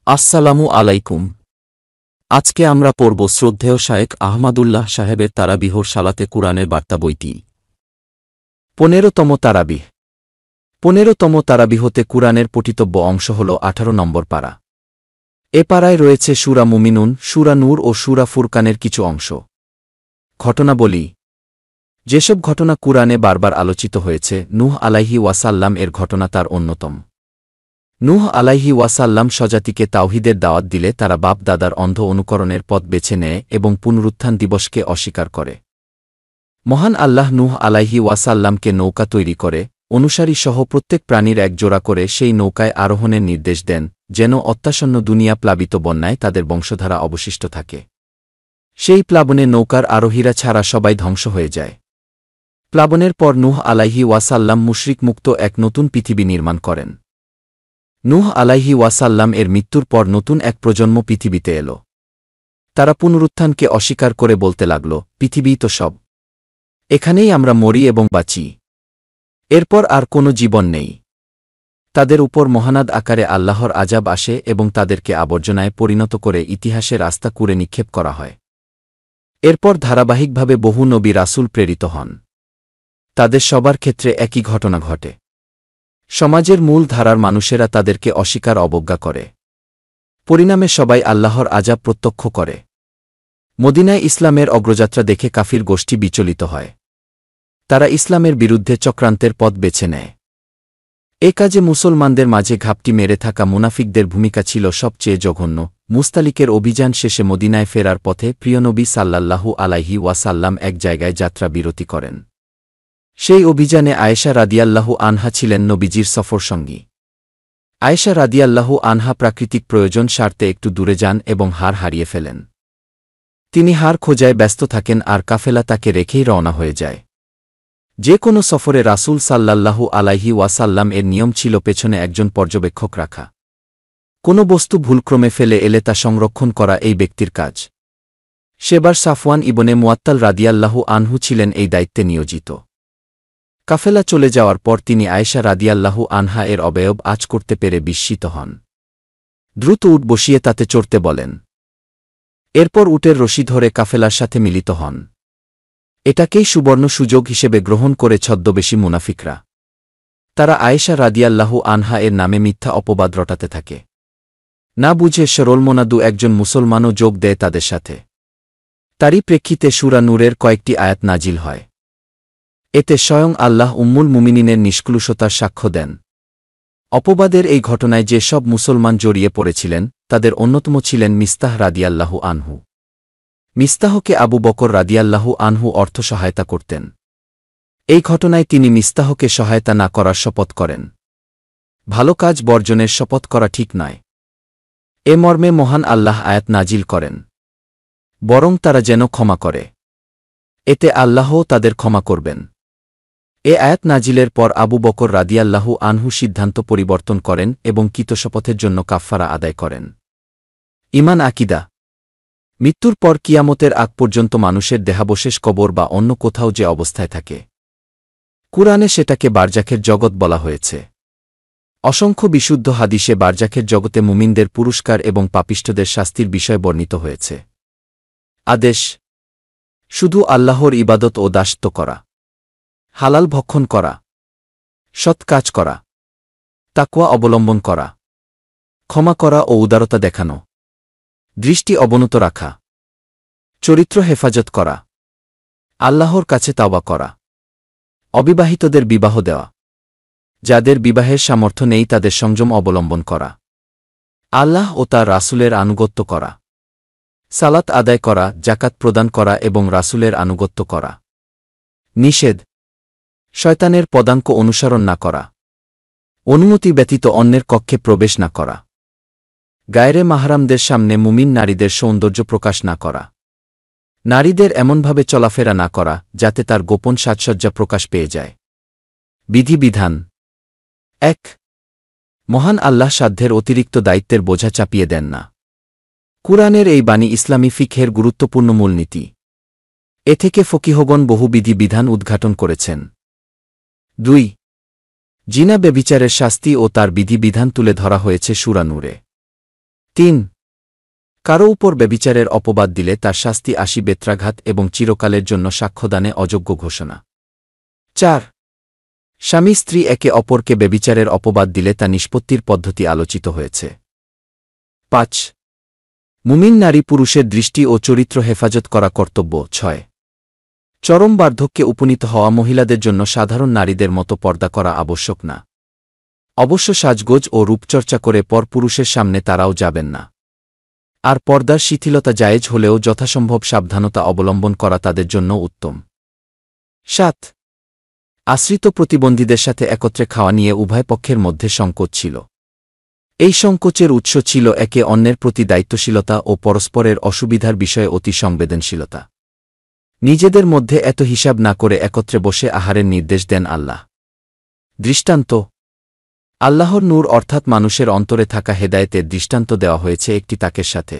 আসসালামু আলাইকুম। আজকে আমরা পড়ব শ্রদ্ধেয় শায়েখ আহমাদুল্লাহ সাহেবের তারাবিহর সালাতে কুরআনের বার্তা বইটি। ১৫তম তারাবিহ। ১৫তম তারাবিহতে কুরআনের পঠিতব্য অংশ হল ১৮ নম্বর পারা। এ পারায় রয়েছে সূরা মুমিনুন, সূরা নূর ও সূরা ফুরকানের কিছু অংশ। ঘটনা বলি। যেসব ঘটনা কুরআনে বারবার আলোচিত হয়েছে, নূহ আলাইহি ওয়াসাল্লাম এর ঘটনা তার অন্যতম। নূহ আলাইহি ওয়াসাল্লাম স্বজাতিকে তাওহীদের দাওয়াত দিলে তারা বাপ দাদার অন্ধ অনুকরণের পথ বেছে নেয় এবং পুনরুত্থান দিবসকে অস্বীকার করে। মহান আল্লাহ নূহ আলাইহি ওয়াসাল্লামকে নৌকা তৈরি করে, অনুসারী সহ প্রত্যেক প্রাণীর এক জোড়া করে সেই নৌকায় আরোহণের নির্দেশ দেন, যেন অত্যাসন্ন দুনিয়া প্লাবিত বন্যায় তাদের বংশধারা অবশিষ্ট থাকে। সেই প্লাবনে নৌকার আরোহীরা ছাড়া সবাই ধ্বংস হয়ে যায়। প্লাবনের পর নূহ আলাইহি ওয়াসাল্লাম মুশরিক মুক্ত এক নতুন পৃথিবী নির্মাণ করেন। নূহ আলাইহি ওয়াসাল্লাম এর মৃত্যুর পর নতুন এক প্রজন্ম পৃথিবীতে এল। তারা পুনরুত্থানকে অস্বীকার করে বলতে লাগল, পৃথিবীই তো সব, এখানেই আমরা মরি এবং বাঁচি, এরপর আর কোনো জীবন নেই। তাদের উপর মহানাদ আকারে আল্লাহর আযাব আসে এবং তাদেরকে আবর্জনায় পরিণত করে ইতিহাসের রাস্তা কুরে নিক্ষেপ করা হয়। এরপর ধারাবাহিকভাবে বহু নবী রাসূল প্রেরিত হন। তাদের সবার ক্ষেত্রে একই ঘটনা ঘটে। সমাজের মূল ধারার মানুষেরা তাদেরকে অস্বীকার অবজ্ঞা করে। পরিণামে সবাই আল্লাহর আযাব প্রত্যক্ষ করে। মদিনায় ইসলামের অগ্রযাত্রা দেখে কাফির গোষ্ঠী বিচলিত হয়। তারা ইসলামের বিরুদ্ধে চক্রান্তের পথ বেছে নেয়। এ কাজে মুসলমানদের মাঝে ঘাপটি মেরে থাকা মুনাফিকদের ভূমিকা ছিল সবচেয়ে জঘন্য। মুস্তালিকের অভিযান শেষে মদিনায় ফেরার পথে প্রিয়নবী সাল্লাল্লাহু আলাইহি ওয়াসাল্লাম এক জায়গায় যাত্রা বিরতি করেন। সেই অভিযানে আয়েশা রাদিয়াল্লাহু আনহা ছিলেন নবীজির সফরসঙ্গী। আয়েশা রাদিয়াল্লাহু আনহা প্রাকৃতিক প্রয়োজন সারতে একটু দূরে যান এবং হার হারিয়ে ফেলেন। তিনি হার খোঁজায় ব্যস্ত থাকেন আর কাফেলা তাকে রেখেই রওনা হয়ে যায়। যে কোনো সফরে রাসূল সাল্লাল্লাহু আলাইহি ওয়াসাল্লাম এর নিয়ম ছিল পেছনে একজন পর্যবেক্ষক রাখা। কোনো বস্তু ভুলক্রমে ফেলে এলে তা সংরক্ষণ করা এই ব্যক্তির কাজ। সেবার সাফওয়ান ইবনে মুআত্তাল রাদিয়াল্লাহু আনহু ছিলেন এই দায়িত্বে নিয়োজিত। কাফেলা চলে যাওয়ার পর তিনি আয়েশা রাদিয়াল্লাহু আনহা এর অবয়ব আঁচ করতে পেরে বিস্মিত হন। দ্রুত উট বসিয়ে তাতে চড়তে বলেন। এরপর উটের রশি ধরে কাফেলার সাথে মিলিত হন। এটাকেই সুবর্ণ সুযোগ হিসেবে গ্রহণ করে ছদ্মবেশী মুনাফিকরা। তারা আয়েশা রাদিয়াল্লাহু আনহা এর নামে মিথ্যা অপবাদ রটাতে থাকে। না বুঝে সরলমনা একজন মুসলমানও যোগ দেয় তাদের সাথে। তারই প্রেক্ষিতে সূরা নূরের কয়েকটি আয়াত নাজিল হয়। এতে স্বয়ং আল্লাহ উম্মুল মুমিনিনের নিষ্কলুষতার সাক্ষ্য দেন। অপবাদের এই ঘটনায় যে সব মুসলমান জড়িয়ে পড়েছিলেন, তাদের অন্যতম ছিলেন মিস্তাহ রাদিয়াল্লাহু আনহু। মিস্তাহকে আবু বকর রাদিয়াল্লাহু আনহু অর্থ সহায়তা করতেন। এই ঘটনায় তিনি মিস্তাহকে সহায়তা না করার শপথ করেন। ভালো কাজ বর্জনের শপথ করা ঠিক নয়। এ মর্মে মহান আল্লাহ আয়াত নাজিল করেন, বরং তারা যেন ক্ষমা করে। এতে আল্লাহও তাদের ক্ষমা করবেন। এ আয়াত নাজিলের পর আবু বকর রাদিয়াল্লাহু আনহু সিদ্ধান্ত পরিবর্তন করেন এবং কৃতশপথের জন্য কাফফারা আদায় করেন। ঈমান আকিদা। মৃত্যুর পর কিয়ামতের আগ পর্যন্ত মানুষের দেহাবশেষ কবর বা অন্য কোথাও যে অবস্থায় থাকে, কুরআনে সেটাকে বারজাখের জগৎ বলা হয়েছে। অসংখ্য বিশুদ্ধ হাদিসে বারজাখের জগতে মুমিনদের পুরস্কার এবং পাপিষ্ঠদের শাস্তির বিষয় বর্ণিত হয়েছে। আদেশ: শুধু আল্লাহর ইবাদত ও দাসত্ব করা, হালাল ভক্ষণ করা, সৎ কাজ করা, তাকওয়া অবলম্বন করা, ক্ষমা করা ও উদারতা দেখানো, দৃষ্টি অবনত রাখা, চরিত্র হেফাজত করা, আল্লাহর কাছে তাওবা করা, অবিবাহিতদের বিবাহ দেওয়া, যাদের বিবাহের সামর্থ্য নেই তাদের সংযম অবলম্বন করা, আল্লাহ ও তার রাসূলের আনুগত্য করা, সালাত আদায় করা, যাকাত প্রদান করা এবং রাসূলের আনুগত্য করা। নিষেধ: শয়তানের পদাঙ্ক অনুসরণ না করা, অনুমতি ব্যতীত অন্যের কক্ষে প্রবেশ না করা, গায়রে মাহরামদের সামনে মুমিন নারীদের সৌন্দর্য প্রকাশ না করা, নারীদের এমনভাবে চলাফেরা না করা যাতে তার গোপন সাজসজ্জা প্রকাশ পেয়ে যায়। বিধিবিধান: ১. মহান আল্লাহ সাধ্যের অতিরিক্ত দায়িত্বের বোঝা চাপিয়ে দেন না। কুরআনের এই বাণী ইসলামী ফিকহের গুরুত্বপূর্ণ মূলনীতি। এ থেকে ফকিহগণ বহু বিধিবিধান উদ্ঘাটন করেছেন। ২. জিনা ব্যভিচারের শাস্তি ও তার বিধিবিধান তুলে ধরা হয়েছে সূরা নূরে। 3 কারো উপর ব্যভিচারের অপবাদ দিলে তার শাস্তি 80 বেত্রাঘাত এবং চিরকালের জন্য সাক্ষ্যদানে অযোগ্য ঘোষণা। 4 স্বামী স্ত্রী একে অপরকে ব্যভিচারের অপবাদ দিলে তা নিষ্পত্তির পদ্ধতি আলোচিত হয়েছে। 5 মুমিন নারী পুরুষের দৃষ্টি ও চরিত্র হেফাজত করা কর্তব্য। 6 চরম বার্ধক্যে উপনীত হওয়া মহিলাদের জন্য সাধারণ নারীদের মতো পর্দা করা আবশ্যক না। অবশ্য সাজগোজ ও রূপচর্চা করে পরপুরুষের সামনে তারাও যাবেন না। আর পর্দার শিথিলতা জায়েজ হলেও যথাসম্ভব সাবধানতা অবলম্বন করা তাদের জন্য উত্তম। 7 আশ্রিত প্রতিবন্ধীদের সাথে একত্রে খাওয়া নিয়ে উভয় পক্ষের মধ্যে সংকোচ ছিল। এই সংকোচের উৎস ছিল একে অন্যের প্রতি দায়িত্বশীলতা ও পরস্পরের অসুবিধার বিষয়ে অতি সংবেদনশীলতা। নিজেদের মধ্যে এত হিসাব না করে একত্রে বসে আহারের নির্দেশ দেন আল্লাহ। দৃষ্টান্ত আল্লাহর নূর অর্থাৎ মানুষের অন্তরে থাকা হেদায়েতের দৃষ্টান্ত দেওয়া হয়েছে একটি তাকের সাথে,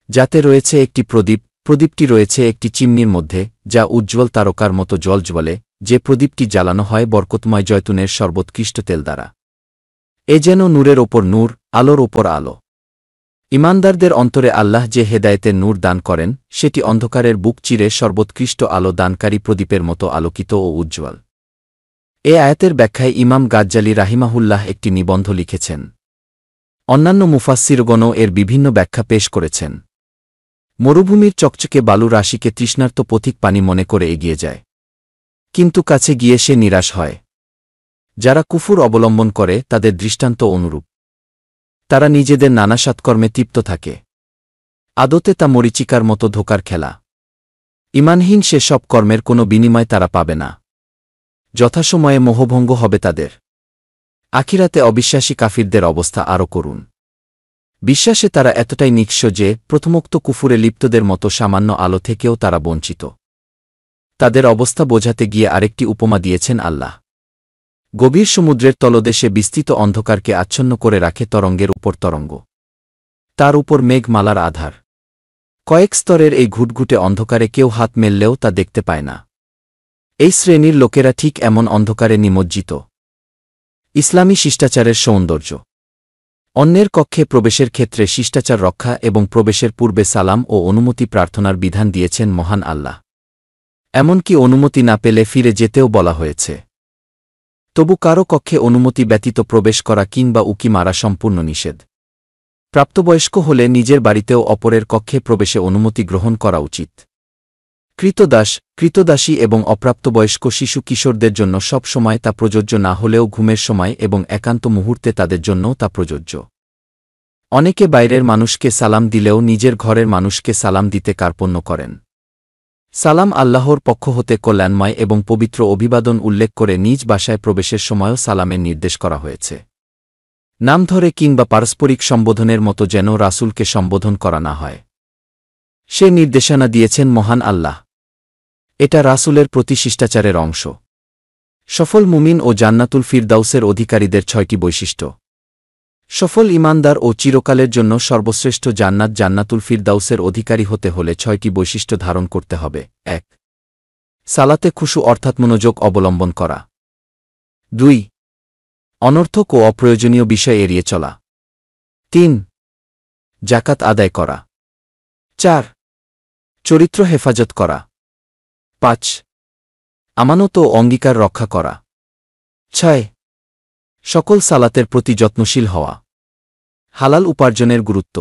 যাতে রয়েছে একটি প্রদীপ। প্রদীপটি রয়েছে একটি চিমনির মধ্যে, যা উজ্জ্বল তারকার মতো জ্বলে, যে প্রদীপটি জ্বালানো হয় বরকতময় জয়তুনের সর্বোৎকৃষ্ট তেল দ্বারা। এ যেন নূরের ওপর নূর, আলোর ওপর আলো। ঈমানদারদের অন্তরে আল্লাহ যে হেদায়েতের নূর দান করেন, সেটি অন্ধকারের বুক চিরে সর্বোৎকৃষ্ট আলো দানকারী প্রদীপের মতো আলোকিত ও উজ্জ্বল। এ আয়াতের ব্যাখ্যায় ইমাম গাজ্জালী রাহিমাহুল্লাহ একটি নিবন্ধ লিখেছেন। অন্যান্য মুফাসসিরগণও এর বিভিন্ন ব্যাখ্যা পেশ করেছেন। মরুভূমির চকচকে বালু রাশিকে তৃষ্ণার্ত পথিক পানি মনে করে এগিয়ে যায়, কিন্তু কাছে গিয়ে সে নিরাশ হয়। যারা কুফুর অবলম্বন করে তাদের দৃষ্টান্ত অনুরূপ। তারা নিজেদের নানা সৎকর্মে তৃপ্ত থাকে। আদতে তা মরীচিকার মতো ধোকার খেলা। ঈমানহীন সে সব কর্মের কোনো বিনিময় তারা পাবে না। যথাসময়ে মোহভঙ্গ হবে তাদের। আখিরাতে অবিশ্বাসী কাফিরদের অবস্থা আরও করুণ। বিশ্বাসে তারা এতটাই নিঃস্ব যে প্রথমোক্ত কুফুরে লিপ্তদের মতো সামান্য আলো থেকেও তারা বঞ্চিত। তাদের অবস্থা বোঝাতে গিয়ে আরেকটি উপমা দিয়েছেন আল্লাহ। গভীর সমুদ্রের তলদেশে বিস্তৃত অন্ধকারকে আচ্ছন্ন করে রাখে তরঙ্গের উপর তরঙ্গ, তার উপর মেঘমালার আধার। কয়েক স্তরের এই ঘুটঘুটে অন্ধকারে কেউ হাত মেললেও তা দেখতে পায় না। এই শ্রেণীর লোকেরা ঠিক এমন অন্ধকারে নিমজ্জিত। ইসলামী শিষ্টাচারের সৌন্দর্য অন্যের কক্ষে প্রবেশের ক্ষেত্রে শিষ্টাচার রক্ষা এবং প্রবেশের পূর্বে সালাম ও অনুমতি প্রার্থনার বিধান দিয়েছেন মহান আল্লাহ। এমনকি অনুমতি না পেলে ফিরে যেতেও বলা হয়েছে। তবু কারো কক্ষে অনুমতি ব্যতীত প্রবেশ করা কিংবা উকি মারা সম্পূর্ণ নিষেধ। প্রাপ্তবয়স্ক হলে নিজের বাড়িতেও অপরের কক্ষে প্রবেশে অনুমতি গ্রহণ করা উচিত। কৃতদাস, কৃতদাসী এবং অপ্রাপ্তবয়স্ক শিশু কিশোরদের জন্য সব সময় তা প্রযোজ্য না হলেও ঘুমের সময় এবং একান্ত মুহূর্তে তাদের জন্যও তা প্রযোজ্য। অনেকে বাইরের মানুষকে সালাম দিলেও নিজের ঘরের মানুষকে সালাম দিতে কার্পণ্য করেন। সালাম আল্লাহর পক্ষ হতে কল্যাণময় এবং পবিত্র অভিবাদন উল্লেখ করে নিজ বাসায় প্রবেশের সময়ও সালামের নির্দেশ করা হয়েছে। নাম ধরে কিংবা পারস্পরিক সম্বোধনের মতো যেন রাসূলকে সম্বোধন করা না হয়, সে নির্দেশনা দিয়েছেন মহান আল্লাহ। এটা রাসূলের প্রতি শিষ্টাচারের অংশ। সফল মুমিন ও জান্নাতুল ফিরদাউসের অধিকারীদের 6টি বৈশিষ্ট্য। সফল ঈমানদার ও চিরকালের জন্য সর্বশ্রেষ্ঠ জান্নাত জান্নাতুল ফিরদাউসের অধিকারী হতে হলে 6টি বৈশিষ্ট্য ধারণ করতে হবে। 1 সালাতে খুশু অর্থাৎ মনোযোগ অবলম্বন করা। 2 অনর্থক ও অপ্রয়োজনীয় বিষয় এড়িয়ে চলা। 3 যাকাত আদায় করা। 4 চরিত্র হেফাজত করা। 5 আমানত ও অঙ্গীকার রক্ষা করা। 6 সকল সালাতের প্রতি যত্নশীল হওয়া। হালাল উপার্জনের গুরুত্ব।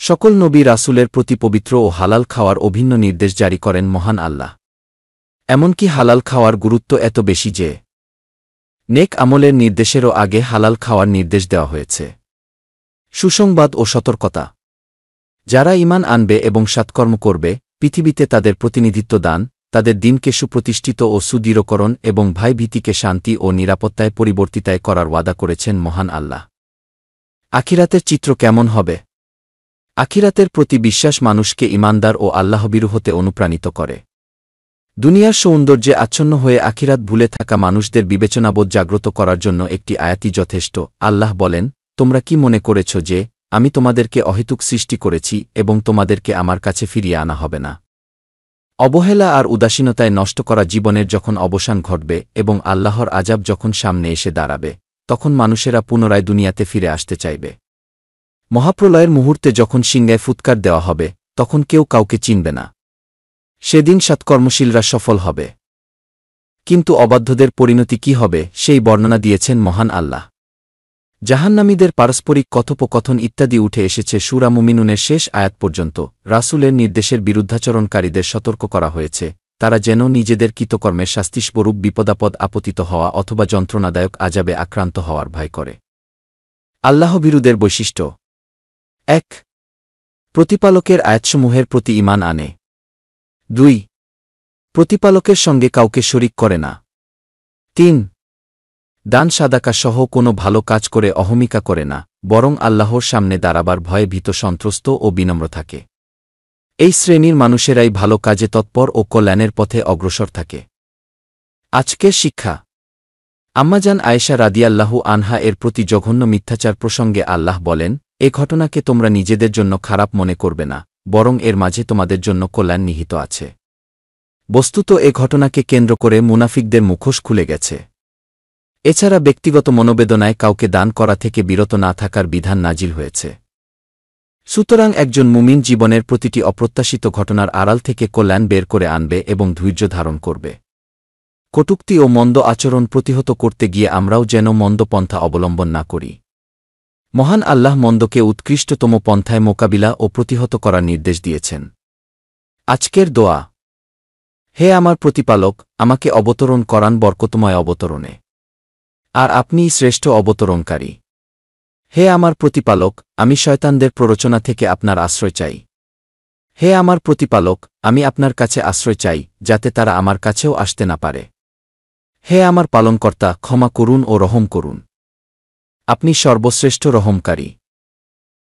সকল নবী রাসূলের প্রতি পবিত্র ও হালাল খাওয়ার অভিন্ন নির্দেশ জারি করেন মহান আল্লাহ। এমনকি হালাল খাওয়ার গুরুত্ব এত বেশি যে নেক আমলের নির্দেশেরও আগে হালাল খাওয়ার নির্দেশ দেওয়া হয়েছে। সুসংবাদ ও সতর্কতা যারা ঈমান আনবে এবং সৎকর্ম করবে, পৃথিবীতে তাদের প্রতিনিধিত্ব দান, তাদের দিনকে সুপ্রতিষ্ঠিত ও সুদৃঢ়করণ এবং ভয়ভীতিকে শান্তি ও নিরাপত্তায় পরিবর্তিতায় করার ওয়াদা করেছেন মহান আল্লাহ। আখিরাতের চিত্র কেমন হবে? আখিরাতের প্রতি বিশ্বাস মানুষকে ঈমানদার ও আল্লাহভীরু হতে অনুপ্রাণিত করে। দুনিয়ার সৌন্দর্যে আচ্ছন্ন হয়ে আখিরাত ভুলে থাকা মানুষদের বিবেচনাবোধ জাগ্রত করার জন্য একটি আয়াতই যথেষ্ট। আল্লাহ বলেন, তোমরা কি মনে করেছ যে আমি তোমাদেরকে অহেতুক সৃষ্টি করেছি এবং তোমাদেরকে আমার কাছে ফিরিয়ে আনা হবে না? অবহেলা আর উদাসীনতায় নষ্ট করা জীবনের যখন অবসান ঘটবে এবং আল্লাহর আযাব যখন সামনে এসে দাঁড়াবে, তখন মানুষেরা পুনরায় দুনিয়াতে ফিরে আসতে চাইবে। মহাপ্রলয়ের মুহূর্তে যখন সিংহায় ফুৎকার দেওয়া হবে তখন কেউ কাউকে চিনবে না। সেদিন সৎকর্মশীলরা সফল হবে। কিন্তু অবাধ্যদের পরিণতি কি হবে সেই বর্ণনা দিয়েছেন মহান আল্লাহ। জাহান্নামীদের পারস্পরিক কথোপকথন ইত্যাদি উঠে এসেছে সূরা মুমিনুনের শেষ আয়াত পর্যন্ত। রাসূলের নির্দেশের বিরুদ্ধাচরণকারীদের সতর্ক করা হয়েছে, তারা যেন নিজেদের কৃতকর্মের শাস্তিস্বরূপ বিপদাপদ আপতিত হওয়া অথবা যন্ত্রণাদায়ক আযাবে আক্রান্ত হওয়ার ভয় করে। আল্লাহভীরুদের বৈশিষ্ট্য ১. প্রতিপালকের আয়াতসমূহের প্রতি ঈমান আনে। ২. প্রতিপালকের সঙ্গে কাউকে শরিক করে না। ৩. দান সাদাকা সহ কোনো ভালো কাজ করে অহমিকা করে না, বরং আল্লাহর সামনে দাঁড়াবার ভয়ে ভীত সন্ত্রস্ত ও বিনম্র থাকে। এই শ্রেণীর মানুষেরাই ভালো কাজে তৎপর ও কল্যাণের পথে অগ্রসর থাকে। আজকের শিক্ষা। আম্মাজান আয়েশা রাদিয়াল্লাহু আনহা এর প্রতি জঘন্য মিথ্যাচার প্রসঙ্গে আল্লাহ বলেন, এ ঘটনাকে তোমরা নিজেদের জন্য খারাপ মনে করবে না, বরং এর মাঝে তোমাদের জন্য কল্যাণ নিহিত আছে। বস্তুত এ ঘটনাকে কেন্দ্র করে মুনাফিকদের মুখোশ খুলে গেছে। এছাড়া ব্যক্তিগত মনোবেদনায় কাউকে দান করা থেকে বিরত না থাকার বিধান নাজিল হয়েছে। সুতরাং একজন মুমিন জীবনের প্রতিটি অপ্রত্যাশিত ঘটনার আড়াল থেকে কল্যাণ বের করে আনবে এবং ধৈর্য ধারণ করবে। কটূক্তি ও মন্দ আচরণ প্রতিহত করতে গিয়ে আমরাও যেন মন্দ পন্থা অবলম্বন না করি। মহান আল্লাহ মন্দকে উৎকৃষ্টতম পন্থায় মোকাবিলা ও প্রতিহত করার নির্দেশ দিয়েছেন। আজকের দোয়া। হে আমার প্রতিপালক, আমাকে অবতরণ করান বরকতময় অবতরণে। আর আপনিই শ্রেষ্ঠ অবতরণকারী। হে আমার প্রতিপালক, আমি শয়তানদের প্ররোচনা থেকে আপনার আশ্রয় চাই। হে আমার প্রতিপালক, আমি আপনার কাছে আশ্রয় চাই, যাতে তারা আমার কাছেও আসতে না পারে। হে আমার পালনকর্তা, ক্ষমা করুন ও রহম করুন। আপনি সর্বশ্রেষ্ঠ রহমকারী।